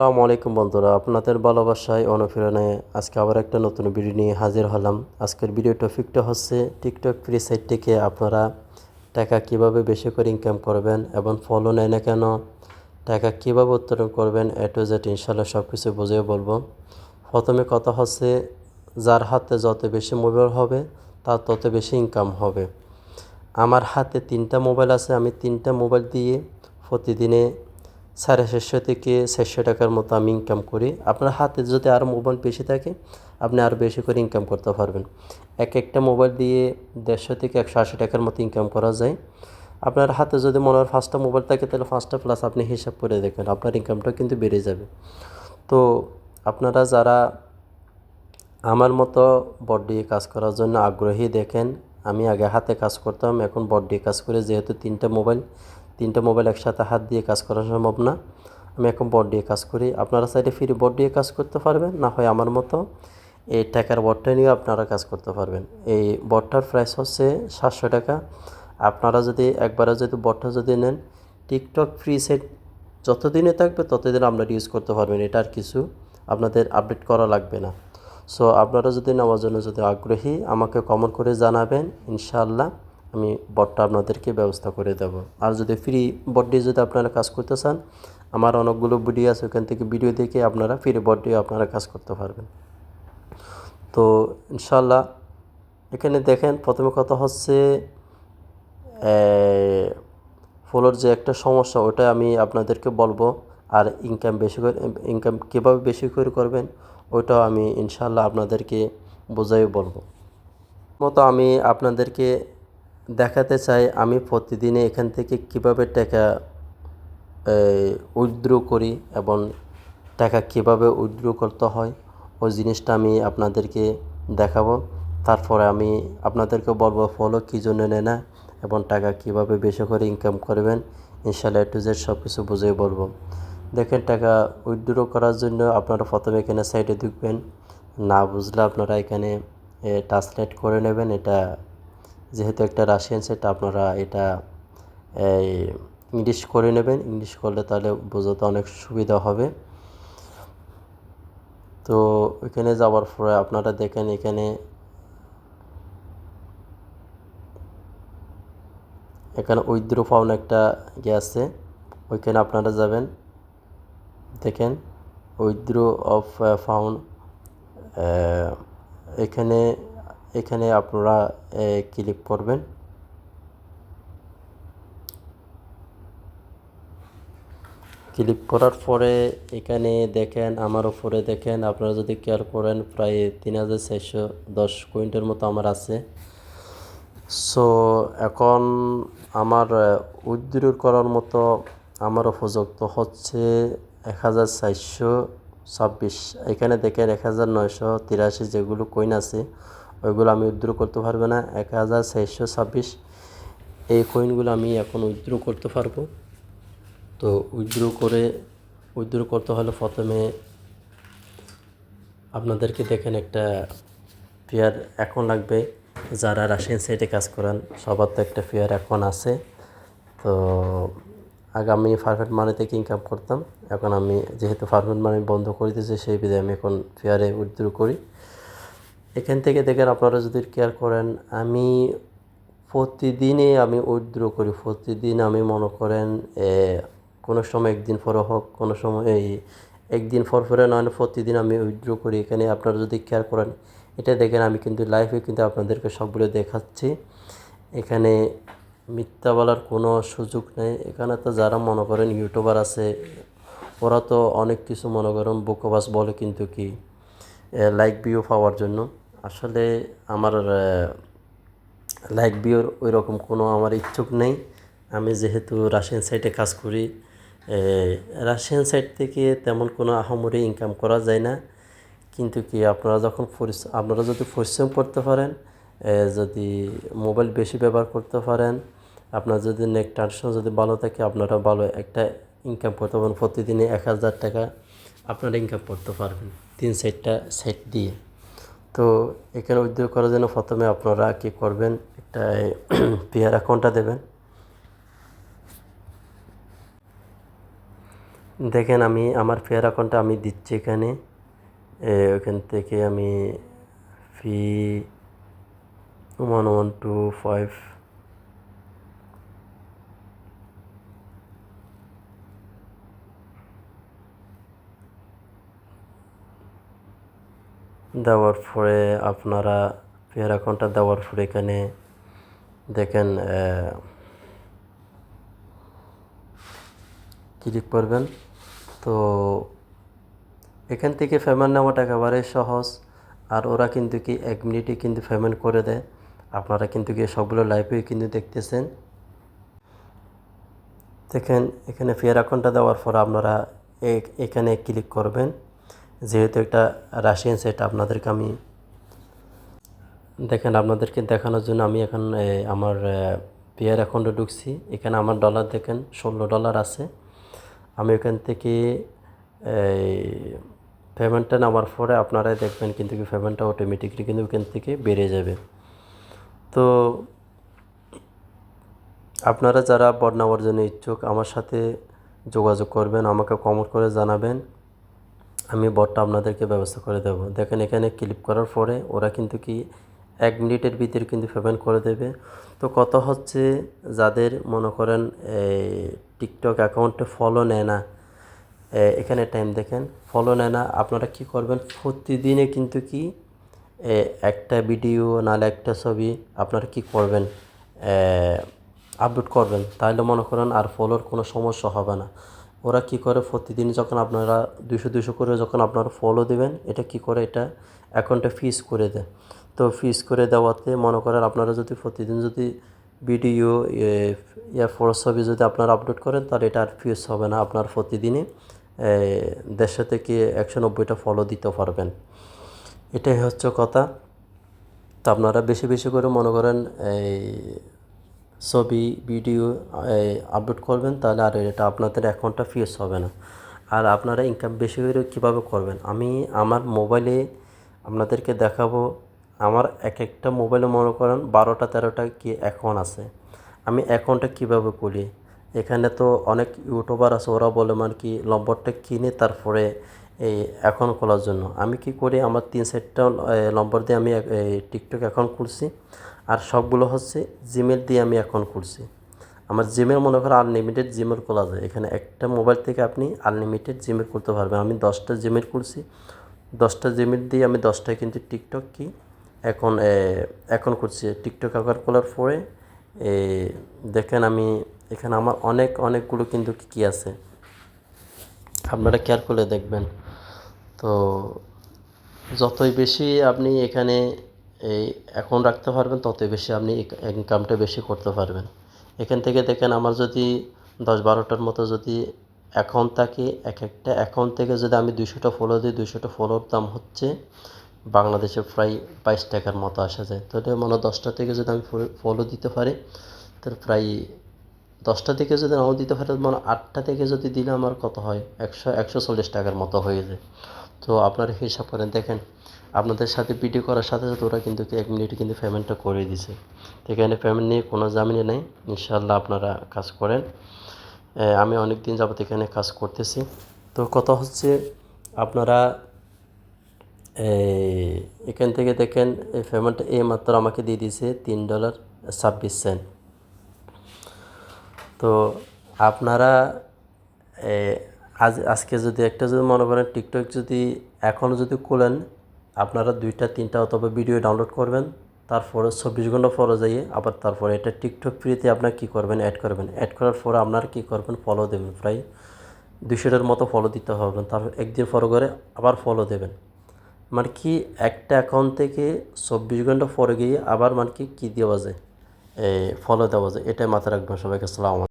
আসসালামু আলাইকুম বন্ধুরা, আপনাদের ভালোবাসায় অনুপ্রেরণায় আজকে আবার একটা নতুন ভিডিও নিয়ে হাজির হলাম। আজকের ভিডিও টপিকটা হচ্ছে টিকটক ফ্রি সাইট থেকে আপনারা টাকা কিভাবে বেশি করে ইনকাম করবেন এবং ফলো নেয় না কেন, টাকা কিভাবে উত্তোলন করবেন, এ টু জেড ইনশাল্লাহ সব কিছু বুঝিয়ে বলবো। প্রথমে কথা হচ্ছে, যার হাতে যত বেশি মোবাইল হবে তার তত বেশি ইনকাম হবে। আমার হাতে 3টা মোবাইল আছে, আমি 3টা মোবাইল দিয়ে প্রতিদিনে 650 থেকে 400 টাকার মতো আমি ইনকাম করি। আপনার হাতে যদি আরও মোবাইল বেশি থাকে আপনি আরও বেশি করে ইনকাম করতে পারবেন। একটা মোবাইল দিয়ে 150 থেকে 180 টাকার মতো ইনকাম করা যায়। আপনার হাতে যদি মনে হয় 5টা মোবাইল থাকে তাহলে 5টা প্লাস আপনি হিসাব করে দেখবেন, আপনার ইনকামটা কিন্তু বেড়ে যাবে। তো আপনারা যারা আমার মতো বট দিয়ে কাজ করার জন্য আগ্রহী, দেখেন আমি আগে হাতে কাজ করতাম, এখন বট দিয়ে কাজ করে, যেহেতু 3টা মোবাইল একসাথে হাত দিয়ে কাজ করা সম্ভব না, আমি এখন বট দিয়ে কাজ করি। আপনারা চাইলে ফ্রি বট দিয়ে কাজ করতে পারবেন, না হয় আমার মতো এই টাকার বটটা নিয়ে আপনারা কাজ করতে পারবেন। এই বটটার প্রাইস হচ্ছে 700 টাকা। আপনারা যদি একবারে যদি বটটা যদি নেন, টিকটক ফ্রি সেট যতদিনে থাকবে ততদিন আপনারা ইউজ করতে পারবেন, এটা আর কিছু আপনাদের আপডেট করা লাগবে না। সো আপনারা যদি নেওয়ার জন্য যদি আগ্রহী, আমাকে কমেন্ট করে জানাবেন, ইনশাআল্লাহ আমি বটটা আপনাদেরকে ব্যবস্থা করে দেব। আর যদি ফ্রি বট দিয়ে যদি আপনারা কাজ করতে চান, আমার অনেকগুলো ভিডিও আছে, ওখান থেকে ভিডিও দেখে আপনারা ফ্রি বট দিয়ে আপনারা কাজ করতে পারবেন। তো ইনশাআল্লাহ এখানে দেখেন, প্রথমে কথা হচ্ছে ফলোর যে একটা সমস্যা, ওটা আমি আপনাদেরকে বলবো। আর ইনকাম কীভাবে বেশি করে করবেন ওইটাও আমি ইনশাআল্লাহ আপনাদেরকে বোঝাই বলবো। মতো আমি আপনাদেরকে দেখাতে চাই আমি প্রতিদিনে এখান থেকে কিভাবে টাকা উইথড্র করি এবং টাকা কিভাবে উইথড্র করতে হয়, ওই জিনিসটা আমি আপনাদেরকে দেখাবো। তারপরে আমি আপনাদেরকে বলবো ফলো কী জন্য নেয় না এবং টাকা কিভাবে বেশি করে ইনকাম করবেন, ইনশাআল্লাহ টু জেড সব কিছু বুঝিয়ে বলবো। দেখেন, টাকা উইথড্র করার জন্য আপনারা প্রথমে এখানে সাইডে ঢুকবেন, না বুঝলে আপনারা এখানে ট্রান্সলেট করে নেবেন। এটা যেহেতু একটা রাশিয়ান সাইট, আপনারা এটা ইংলিশ করে নেবেন, ইংলিশ করলে তাহলে বোঝাতে অনেক সুবিধা হবে। তো ওইখানে যাওয়ার পরে আপনারা দেখেন এখানে উইথড্র ফাউন্ড একটা ইয়ে আছে, ওইখানে আপনারা যাবেন। দেখেন উইথড্র অফ ফাউন্ড, এখানে এখানে আপনারা ক্লিক করবেন। ক্লিক করার পরে এখানে দেখেন আমার উপরে দেখেন, আপনারা যদি কেয়ার করেন প্রায় 3410 কয়েনের মতো আমার আছে। সো এখন আমার উইথড্র করার মতো আমার উপযুক্ত হচ্ছে 1426। এখানে দেখেন 1983 যেগুলো কয়েন আছে ওইগুলো আমি উইথড্র করতে পারবো না। 1426 এই কয়েনগুলো আমি এখন উইথড্র করতে পারবো। তো উইথড্র করতে হলে প্রথমে আপনাদেরকে দেখেন একটা ফেয়ার অ্যাকাউন্ট লাগবে। যারা রাশিয়ান সাইটে কাজ করেন সবার তো একটা ফেয়ার অ্যাকাউন্ট আছে। তো আগে আমি পারফেক্ট মানি থেকে ইনকাম করতাম, এখন আমি যেহেতু পারফেক্ট মানি বন্ধ করে দিয়েছি সেই বিধায় আমি এখন ফেয়ারে উইথড্র করি। এখান থেকে দেখেন আপনারা যদি কেয়ার করেন, আমি প্রতিদিনে আমি উইথড্র করি। প্রতিদিন আমি মনে করেন কোনো সময় একদিন পরে হোক, কোনো সময় একদিন পরে নয়, প্রতিদিন আমি উইথড্র করি। এখানে আপনারা যদি কেয়ার করেন, এটা দেখেন আমি কিন্তু লাইভে কিন্তু আপনাদেরকে সবগুলো দেখাচ্ছি। এখানে মিথ্যা বলার কোনো সুযোগ নেই। এখানে তো যারা মনে করেন ইউটিউবার আছে, ওরা তো অনেক কিছু মনে করেন বোকাবাস বলে, কিন্তু কি লাইক ভিউ পাওয়ার জন্য। আসলে আমার লাইক ভিউর ওই রকম কোনো আমার ইচ্ছুক নেই। আমি যেহেতু রাশিয়ান সাইটে কাজ করি, রাশিয়ান সাইট থেকে তেমন কোনো আহামরি ইনকাম করা যায় না। কিন্তু কি আপনারা যদি পরিশ্রম করতে পারেন, যদি মোবাইল বেশি ব্যবহার করতে পারেন, আপনার যদি নেট কানেকশন যদি ভালো থাকে, আপনারা ভালো একটা ইনকাম করতে পারবেন। প্রতিদিনে 1000 টাকা আপনারা ইনকাম করতে পারবেন 3-4টা সাইট দিয়ে। তো এখানে উইথড্র করার জন্য প্রথমে আপনারা কী করবেন, একটা পেয়ার অ্যাকাউন্টটা দেবেন। দেখেন আমি আমার ফেয়ার অ্যাকাউন্টটা আমি দিচ্ছি এখানে। ওখান থেকে আমি ফি 1125 দেওয়ার পরে আপনারা ফেয়ার অ্যাকাউন্টটা দেওয়ার পরে এখানে দেখেন ক্লিক করবেন। তো এখান থেকে পেমেন্ট নেওয়াটা একেবারে সহজ, আর ওরা কিন্তু কি 1 মিনিটে কিন্তু পেমেন্ট করে দেয়। আপনারা কিন্তু কি সবগুলো লাইভেই কিন্তু দেখতেছেন। দেখেন এখানে ফেয়ার অ্যাকাউন্টটা দেওয়ার পর আপনারা এখানে ক্লিক করবেন। যেহেতু একটা রাশিয়ান সেট আপনাদেরকে আমি দেখেন আপনাদেরকে দেখানোর জন্য আমি এখন আমার ফেয়ার অ্যাকাউন্টে ঢুকছি। এখানে আমার ডলার দেখেন $16 আছে। আমি এখান থেকে পেমেন্টটা নেওয়ার পরে আপনারাই দেখবেন কিন্তু কি পেমেন্টটা অটোমেটিকলি কিন্তু এখান থেকে বেড়ে যাবে। তো আপনারা যারা বট নেওয়ার জন্য ইচ্ছুক আমার সাথে যোগাযোগ করবেন, আমাকে কমেন্ট করে জানাবেন, আমি বটটা আপনাদেরকে ব্যবস্থা করে দেব। দেখেন এখানে ক্লিক করার পরে ওরা কিন্তু কি 1 মিনিটের ভিতরে কিন্তু পেমেন্ট করে দেবে। তো কত হচ্ছে যাদের মনে করেন টিকটক অ্যাকাউন্টে ফলো নেয় না, এখানে টাইম দেখেন ফলো নেয় না, আপনারা কি করবেন প্রতিদিনে কিন্তু কি একটা ভিডিও নাহলে একটা ছবি আপনারা কি করবেন আপলোড করবেন, তাহলে মনে করেন আর ফলোর কোনো সমস্যা হবে না। ওরা কি করে প্রতিদিন যখন আপনারা 200 করে যখন আপনারা ফলো দেবেন, এটা কি করে এটা অ্যাকাউন্টে ফিস করে দেয়। তো ফিস করে দেওয়াতে মনে করেন আপনারা যদি প্রতিদিন যদি ভিডিও ফটো ছবি যদি আপনারা আপলোড করেন তাহলে এটা আর ফিস হবে না, আপনার প্রতিদিনই 150 থেকে 190টা ফলো দিতে পারবেন। এটাই হচ্ছে কথা। তো আপনারা বেশি বেশি করে মনে করেন এই ছবি ভিডিও আপলোড করবেন, তাহলে আর এটা আপনাদের অ্যাকাউন্টটা ফিস হবে না। আর আপনারা ইনকাম বেশি করে কীভাবে করবেন আমি আমার মোবাইলে আপনাদেরকে দেখাবো। আমার একটা মোবাইলে মনে করেন 12টা 13টা কি অ্যাকাউন্ট আছে। আমি অ্যাকাউন্টটা কীভাবে খুলি, এখানে তো অনেক ইউটিউবার আছে ওরা বলে মানে কি নম্বরটা কিনে তারপরে এই অ্যাকাউন্ট খোলার জন্য। আমি কি করি আমার 3-4টা নম্বর দিয়ে আমি টিকটক অ্যাকাউন্ট খুলছি, আর সবগুলো হচ্ছে জিমেল দিয়ে আমি অ্যাকাউন্ট খুলছি। আমার জিমেল মনে করেন আনলিমিটেড জিমেল খোলা যায়, এখানে একটা মোবাইল থেকে আপনি আনলিমিটেড জিমেল করতে পারবেন। আমি 10টা জিমেল খুলছি, 10টা জিমেল দিয়ে আমি 10টায় কিন্তু টিকটক কি এখন করছি। টিকটক অ্যাকাউন্ট খোলার পরে দেখেন আমি এখানে আমার অনেকগুলো কিন্তু কী আছে, আপনারা কেয়ার করে দেখবেন। তো যতই বেশি আপনি এখানে এই অ্যাকাউন্ট রাখতে পারবেন ততই বেশি আপনি ইনকামটা বেশি করতে পারবেন। এখান থেকে দেখেন আমার যদি 10-12টার মতো যদি অ্যাকাউন্ট থাকে, একটা অ্যাকাউন্ট থেকে যদি আমি 200টা ফলো দিই, 200টা ফলোর দাম হচ্ছে বাংলাদেশে প্রায় 22 টাকার মতো আসা যায়। তো এটা মানে 10টা থেকে যদি আমি ফলো দিতে পারি তাহলে প্রায় 10টা থেকে যদি নাও দিতে পারে মানে 8টা থেকে যদি দিলে আমার কত হয় 140 টাকার মতো হয়ে যায়। তো আপনারা হিসাব করেন দেখেন আপনাদের সাথে ভিডিও করার সাথে সাথে ওরা কিন্তু 1 মিনিটে কিন্তু পেমেন্টটা করে দিছে। তো এখানে পেমেন্ট নিয়ে কোনো ঝামেলা নেই, ইনশাআল্লাহ আপনারা কাজ করেন। আমি অনেক দিন যাবত এখানে কাজ করতেছি। তো কথা হচ্ছে আপনারা এখান থেকে দেখেন এই পেমেন্টটা মাত্র আমাকে দিয়ে দিয়েছে $3.26। তো আপনারা আজকে যদি একটা যদি মনে করেন টিকটক যদি এখনও যদি খোলেন, আপনারা 2টা-3টা অথবা ভিডিও ডাউনলোড করবেন, তারপরে 24 ঘন্টা পরে যাইয়ে আবার তারপরে এটা টিকটক ফ্রিতে আপনার কী করবেন অ্যাড করবেন। অ্যাড করার পরে আপনারা কী করবেন ফলো দেবেন, প্রায় 200টার মতো ফলো দিতে হবে। তারপর একদিন পরে করে আবার ফলো দেবেন। মানে কি একটা অ্যাকাউন্ট থেকে 24 ঘন্টা পরে গিয়ে আবার মানে কি দেওয়া যায় ফলো দেওয়া যায়। এটাই মাথায় রাখবেন। সবাইকে আসসালামু আলাইকুম।